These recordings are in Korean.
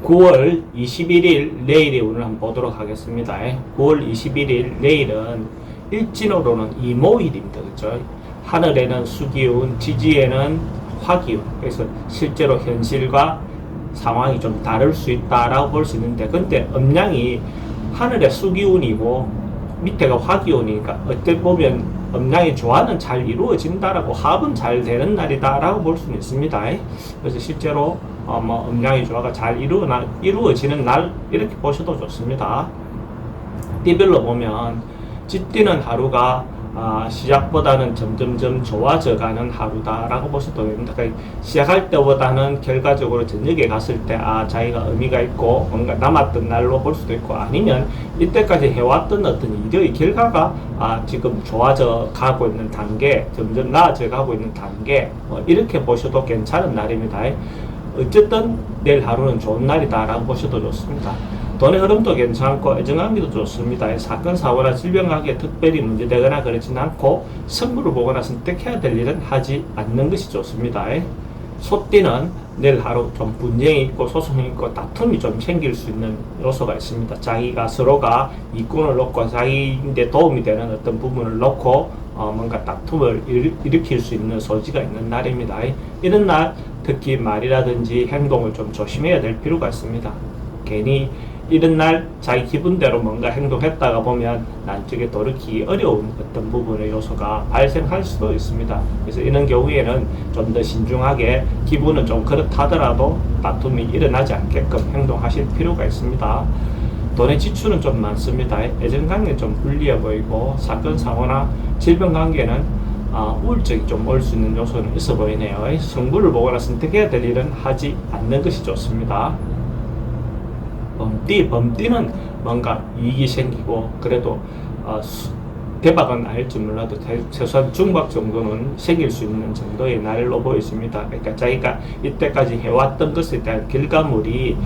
9월 21일 내일의 운을 한번 보도록 하겠습니다. 9월 21일 내일은 일진으로는 이모일입니다. 그렇죠? 하늘에는 수기운, 지지에는 화기운. 그래서 실제로 현실과 상황이 좀 다를 수 있다라고 볼 수 있는데, 근데 음양이 하늘에 수기운이고 밑에가 화기운이니까 어떻게 보면 음양의 조화는 잘 이루어진다라고, 합은 잘 되는 날이다라고 볼 수는 있습니다. 그래서 실제로 음양의 조화가 잘 이루어지는 날 이렇게 보셔도 좋습니다. 띠별로 보면 찌띠는 하루가 시작보다는 점점점 좋아져가는 하루다라고 보셔도 됩니다. 그러니까 시작할 때보다는 결과적으로 저녁에 갔을 때 자기가 의미가 있고 뭔가 남았던 날로 볼 수도 있고, 아니면 이때까지 해왔던 어떤 일의 결과가 지금 좋아져 가고 있는 단계, 점점 나아져 가고 있는 단계, 이렇게 보셔도 괜찮은 날입니다. 어쨌든 내일 하루는 좋은 날이다라고 보셔도 좋습니다. 돈의 흐름도 괜찮고 애정관계도 좋습니다. 사건, 사고나 질병 관계에 특별히 문제되거나 그렇지는 않고, 승부를 보거나 선택해야 될 일은 하지 않는 것이 좋습니다. 소띠는 내일 하루 좀 분쟁이 있고 소송이 있고 다툼이 좀 생길 수 있는 요소가 있습니다. 자기가 서로가 이권을 놓고 자기인데 도움이 되는 어떤 부분을 놓고 뭔가 다툼을 일으킬 수 있는 소지가 있는 날입니다. 이런 날 특히 말이라든지 행동을 좀 조심해야 될 필요가 있습니다. 괜히 이런 날 자기 기분대로 뭔가 행동했다가 보면 나중에 돌이키기 어려운 어떤 부분의 요소가 발생할 수도 있습니다. 그래서 이런 경우에는 좀 더 신중하게, 기분은 좀 그렇다더라도 다툼이 일어나지 않게끔 행동하실 필요가 있습니다. 돈의 지출은 좀 많습니다. 애정관계는 좀 불리해 보이고, 사건, 사고나 질병 관계는 우울증이 좀 올 수 있는 요소는 있어 보이네요. 승부를 보거나 선택해야 될 일은 하지 않는 것이 좋습니다. 범띠는 뭔가 이익이 생기고, 그래도 대박은 아닐지 몰라도 최소한 중박 정도는 생길 수 있는 정도의 날로 보였습니다. 그러니까 자기가 이때까지 해왔던 것에 대한 결과물이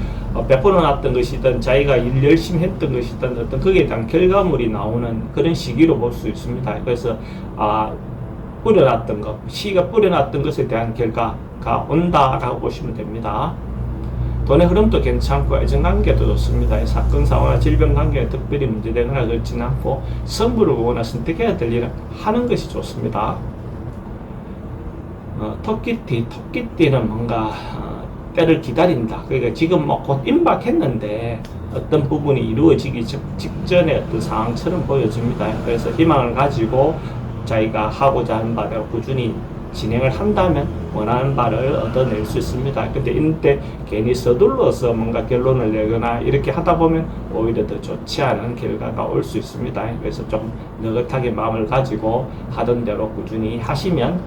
베풀어놨던 것이든 자기가 일 열심히 했던 것이든 어떤 거기에 대한 결과물이 나오는 그런 시기로 볼 수 있습니다. 그래서 뿌려놨던 것, 시가 뿌려놨던 것에 대한 결과가 온다라고 보시면 됩니다. 돈의 흐름도 괜찮고 애정관계도 좋습니다. 사건, 사고나 질병 관계에 특별히 문제되거나 그렇지는 않고, 승부를 보거나 선택해야 될 일은 하는 것이 좋습니다. 토끼띠는 뭔가 때를 기다린다. 그러니까 지금 곧 임박했는데 어떤 부분이 이루어지기 직전의 어떤 상황처럼 보여집니다. 그래서 희망을 가지고 자기가 하고자 하는 바대로 꾸준히 진행을 한다면 원하는 바를 얻어낼 수 있습니다. 근데 이때 괜히 서둘러서 뭔가 결론을 내거나 이렇게 하다 보면 오히려 더 좋지 않은 결과가 올 수 있습니다. 그래서 좀 느긋하게 마음을 가지고 하던 대로 꾸준히 하시면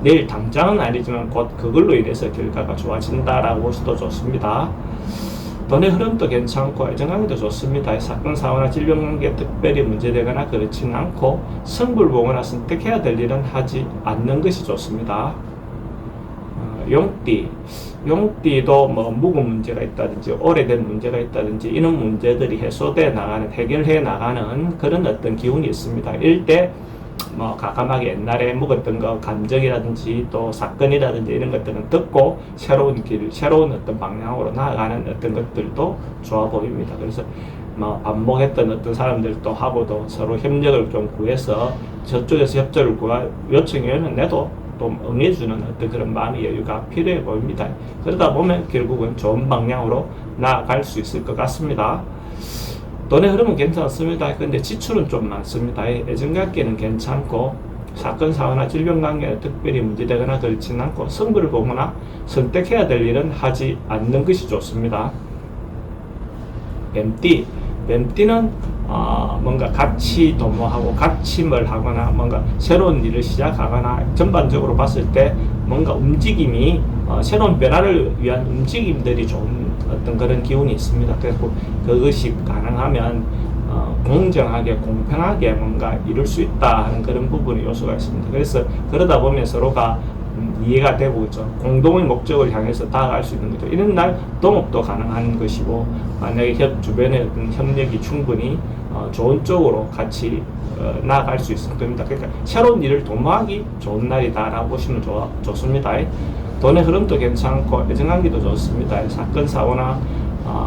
내일 당장은 아니지만 곧 그걸로 인해서 결과가 좋아진다라고 볼 수도 좋습니다. 돈의 흐름도 괜찮고 애정관계도 좋습니다. 사건, 사고나 질병 관계에 특별히 문제되거나 그렇지는 않고, 승부를 보거나 선택해야 될 일은 하지 않는 것이 좋습니다. 용띠도 묵은 문제가 있다든지 오래된 문제가 있다든지 이런 문제들이 해소돼 나가는, 해결해 나가는 그런 어떤 기운이 있습니다. 이럴 때 가감하게 옛날에 묵었던 거, 감정이라든지 또 사건이라든지 이런 것들은 듣고 새로운 길, 새로운 어떤 방향으로 나아가는 어떤 것들도 좋아 보입니다. 그래서 반복했던 어떤 사람들도 하고도 서로 협력을 좀 구해서 저쪽에서 협조를 요청하면 내도 또 응해주는 어떤 그런 마음의 여유가 필요해 보입니다. 그러다 보면 결국은 좋은 방향으로 나아갈 수 있을 것 같습니다. 돈의 흐름은 괜찮습니다. 근데 지출은 좀 많습니다. 애정관계는 괜찮고, 사건, 사고나 질병 관계는 특별히 문제되거나 그렇지는 않고, 승부를 보거나 선택해야 될 일은 하지 않는 것이 좋습니다. 뱀띠는 뭔가 같이 도모하고 같이뭘 하거나 뭔가 새로운 일을 시작하거나, 전반적으로 봤을 때 뭔가 움직임이 새로운 변화를 위한 움직임들이 좀 어떤 그런 기운이 있습니다. 그래서 그것이 가능하면 공정하게, 공평하게 뭔가 이룰 수 있다 하는 그런 부분의 요소가 있습니다. 그래서 그러다 보면 서로가 이해가 되고, 그렇죠? 공동의 목적을 향해서 다가갈 수 있는 거죠. 이런 날 동업도 가능한 것이고, 만약에 주변의 어떤 협력이 충분히 좋은 쪽으로 같이 나아갈 수 있을 겁니다. 그러니까 새로운 일을 도모하기 좋은 날이다라고 보시면 좋습니다. 돈의 흐름도 괜찮고 애정관계도 좋습니다. 사건, 사고나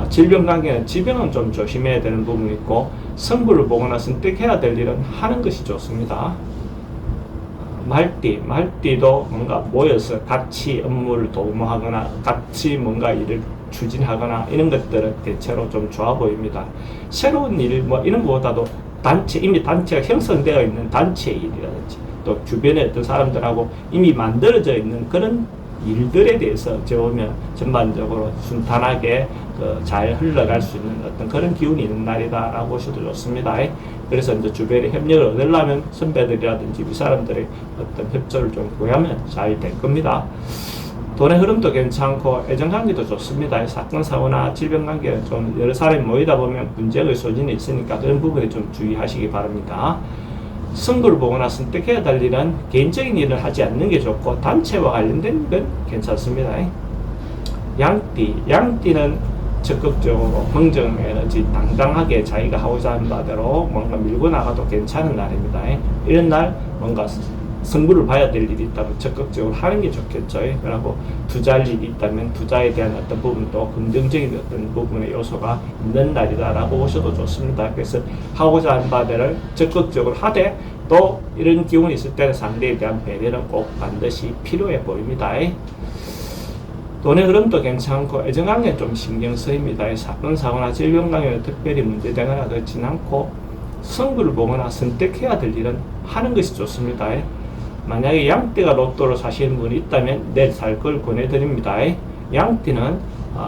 질병 관계는 질병은 좀 조심해야 되는 부분이 있고 성부를 보거나 선택해야 될 일은 하는 것이 좋습니다. 말띠도 뭔가 모여서 같이 업무를 도모하거나 같이 뭔가 일을 추진하거나 이런 것들은 대체로 좀 좋아 보입니다. 새로운 일 뭐 이런 것보다도 이미 단체가 형성되어 있는 단체 일이라든지 또 주변에 어떤 사람들하고 이미 만들어져 있는 그런 일들에 대해서 어찌 보면 전반적으로 순탄하게 잘 흘러갈 수 있는 어떤 그런 기운이 있는 날이다라고 보셔도 좋습니다. 그래서 이제 주변에 협력을 얻으려면 선배들이라든지 이 사람들의 어떤 협조를 좀 구하면 잘 될 겁니다. 돈의 흐름도 괜찮고 애정관계도 좋습니다. 사건 사고나 질병 관계는 좀 여러 사람이 모이다 보면 분쟁의 소진이 있으니까 그런 부분에 좀 주의하시기 바랍니다. 승부를 보거나 선택해야 될 일은 개인적인 일을 하지 않는 게 좋고 단체와 관련된 건 괜찮습니다. 양띠는 적극적으로 긍정 에너지 당당하게 자기가 하고자 하는 바대로 뭔가 밀고 나가도 괜찮은 날입니다. 이런 날 뭔가 승부를 봐야 될 일이 있다면 적극적으로 하는 게 좋겠죠. 그리고 투자할 일이 있다면 투자에 대한 어떤 부분도 긍정적인 어떤 부분의 요소가 있는 날이다라고 보셔도 좋습니다. 그래서 하고자 하는 바들을 적극적으로 하되 또 이런 기운이 있을 때는 상대에 대한 배려는 꼭 반드시 필요해 보입니다. 돈의 흐름도 괜찮고 애정관계는 좀 신경 쓰입니다. 사건 사고나 질병 관계는 특별히 문제되거나 그렇진 않고 승부를 보거나 선택해야 될 일은 하는 것이 좋습니다. 만약에 양띠가 로또를 사시는 분이 있다면 내일 살 걸 권해드립니다. 양띠는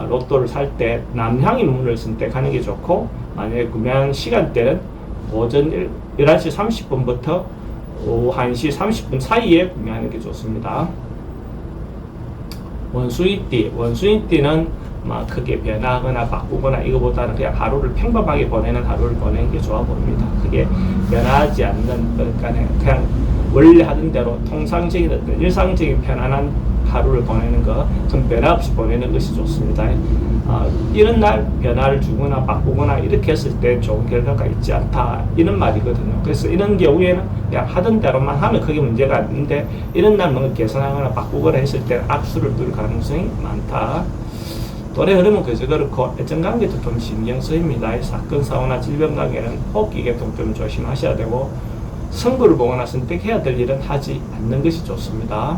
로또를 살 때 남향의 문을 선택하는 게 좋고 만약에 구매하는 시간대는 오전 11시 30분부터 오후 1시 30분 사이에 구매하는 게 좋습니다. 원숭이띠는 크게 변화하거나 바꾸거나 이거보다는 그냥 하루를 평범하게 보내는 하루를 보내는 게 좋아 보입니다. 크게 변화하지 않는 그러니까 그냥 원래 하던 대로 통상적인 어떤 일상적인 편안한 하루를 보내는 거 좀 변화 없이 보내는 것이 좋습니다. 이런 날 변화를 주거나 바꾸거나 이렇게 했을 때 좋은 결과가 있지 않다 이런 말이거든요. 그래서 이런 경우에는 그냥 하던 대로만 하면 크게 문제가 없는데 이런 날 뭔가 개선하거나 바꾸거나 했을 때 악수를 뚫을 가능성이 많다. 돈의 흐름은 그저 그렇고 애정관계도 좀 신경 쓰입니다. 사건 사고나 질병 관계는 호흡기 계통 좀 조심하셔야 되고 승부를 보거나 선택해야 될 일은 하지 않는 것이 좋습니다.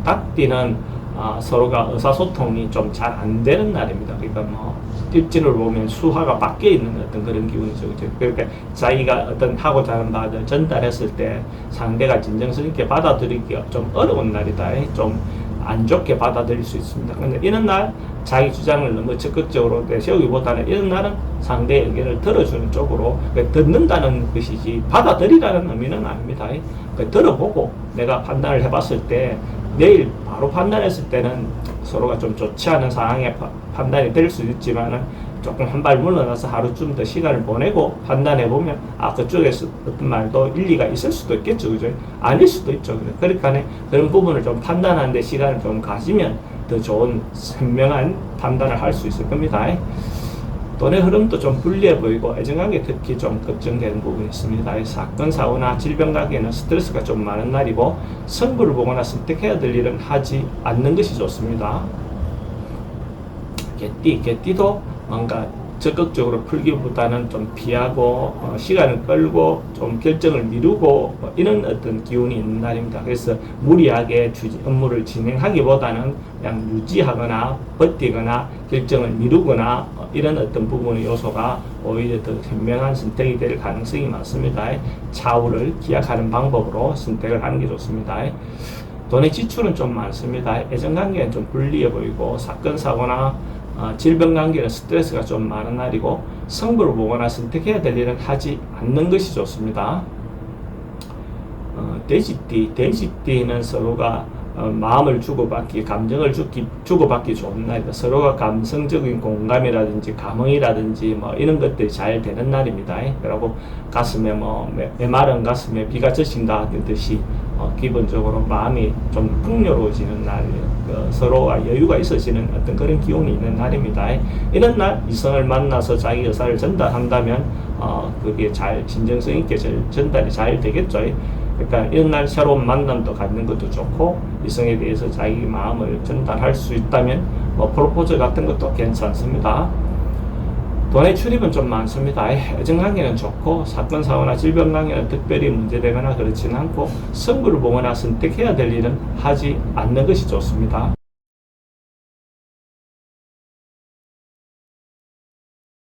닭띠는 서로가 의사소통이 좀 잘 안 되는 날입니다. 그러니까 일진을 보면 수화가 바뀌어 있는 어떤 그런 기운이죠. 그러니까 자기가 어떤 하고자 하는 바를 전달했을 때 상대가 진정성 있게 받아들이기가 좀 어려운 날이다. 좀 안 좋게 받아들일 수 있습니다. 그런데 이런 날 자기 주장을 너무 적극적으로 내세우기보다는 이런 날은 상대의 의견을 들어주는 쪽으로 듣는다는 것이지 받아들이라는 의미는 아닙니다. 들어보고 내가 판단을 해봤을 때 내일 바로 판단했을 때는 서로가 좀 좋지 않은 상황에 판단이 될 수 있지만은 조금 한 발 물러나서 하루쯤 더 시간을 보내고 판단해보면 그쪽에서 어떤 말도 일리가 있을 수도 있겠죠. 그죠? 아닐 수도 있죠. 그러니까 그런 부분을 좀 판단하는데 시간을 좀 가지면 더 좋은 선명한 판단을 할 수 있을 겁니다. 돈의 흐름도 좀 불리해 보이고 애정관계 특히 좀 걱정되는 부분이 있습니다. 사건 사고나 질병 관계는 스트레스가 좀 많은 날이고 승부를 보거나 선택해야 될 일은 하지 않는 것이 좋습니다. 개띠도 뭔가 적극적으로 풀기보다는 좀 피하고 시간을 끌고 좀 결정을 미루고 이런 어떤 기운이 있는 날입니다. 그래서 무리하게 업무를 진행하기보다는 그냥 유지하거나 버티거나 결정을 미루거나 이런 어떤 부분의 요소가 오히려 더 현명한 선택이 될 가능성이 많습니다. 차후를 기약하는 방법으로 선택을 하는 게 좋습니다. 돈의 지출은 좀 많습니다. 애정관계는 좀 불리해 보이고 사건 사고나 질병 관계는 스트레스가 좀 많은 날이고 승부를 보거나 선택해야 될 일은 하지 않는 것이 좋습니다. 돼지띠는 서로가 마음을 주고받기, 감정을 주고받기 좋은 날이다. 서로가 감성적인 공감이라든지 감흥이라든지 이런 것들이 잘 되는 날입니다. 그리고 가슴에 메마른 가슴에 비가 젖힌다 듯이 기본적으로 마음이 좀 풍요로워지는 날이에요. 서로가 여유가 있어지는 어떤 그런 기운이 있는 날입니다. 이런 날 이성을 만나서 자기 의사를 전달한다면 그게 잘 진정성 있게 전달이 잘 되겠죠. 그러니까 이런 날 새로운 만남도 갖는 것도 좋고, 이성에 대해서 자기 마음을 전달할 수 있다면 뭐 프로포즈 같은 것도 괜찮습니다. 돈의 출입은 좀 많습니다. 애정관계는 좋고, 사건 사고나 질병 관계는 특별히 문제되거나 그렇지는 않고, 승부를 보거나 선택해야 될 일은 하지 않는 것이 좋습니다.